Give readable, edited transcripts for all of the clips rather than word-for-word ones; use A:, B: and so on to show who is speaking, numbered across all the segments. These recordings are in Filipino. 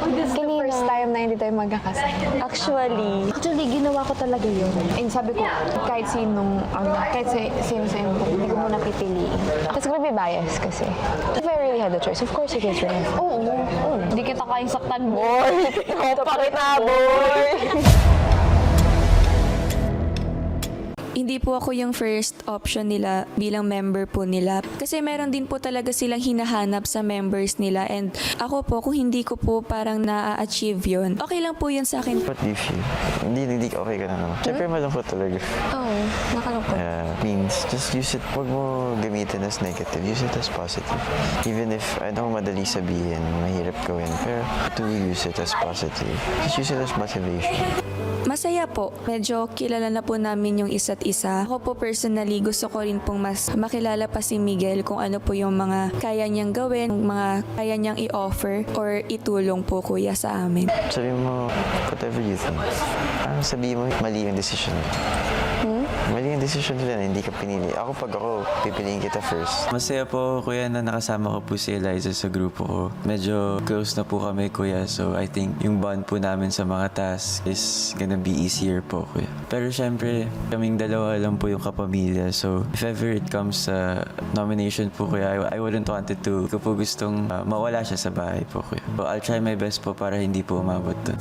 A: This is the first time na hindi tayo magkakasama.
B: Actually, ginawa ko talaga yun.
A: And sabi ko, kahit sino sa inyo, hindi ko muna pipiliin. It's gonna be biased kasi. If I really had the choice, of course, I choose Renee. Oo. Hindi kita kayang saktan, boy. Pakita, boy.
C: Hindi po ako yung first option nila bilang member po nila. Kasi meron din po talaga silang hinahanap sa members nila. And ako po, kung hindi ko po parang na-achieve yun, okay lang po yun sa akin.
D: What do you feel? Hindi okay ka na naman. Siyempre malungkot talaga.
A: Oo, nakalungkot.
D: Means, just use it. Huwag mo gamitin as negative. Use it as positive. Even if, I know madali sabihin, mahirap gawin, pero do use it as positive. Just use it as motivation.
C: Masaya po. Medyo kilala na po namin yung isa't isa. Ako po personally, gusto ko rin pong mas makilala pa si Miguel kung ano po yung mga kaya niyang gawin, mga kaya niyang i-offer or itulong po kuya sa amin.
D: Sabi mo, whatever you think. Parang sabihin mo, mali yung decision mo. Mali yung decision nila na hindi ka pinili. Pag ako, pipiliin kita first.
E: Masaya po, kuya, na nakasama ko po si Eliza sa grupo ko. Medyo close na po kami, kuya. So, I think yung bond po namin sa mga tasks is gonna be easier po, kuya. Pero syempre, kaming dalawa lang po yung kapamilya. So, if ever it comes sa nomination po, kuya, I wouldn't want it to. Ko po gustong mawala siya sa bahay po, kuya. So, I'll try my best po para hindi po umabot doon.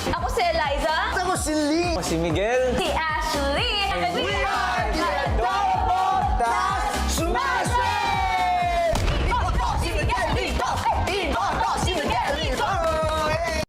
B: Ako si Eliza.
F: Ako si Lee!
E: Si Miguel!
B: Si Ashley. And we are the
F: Double Task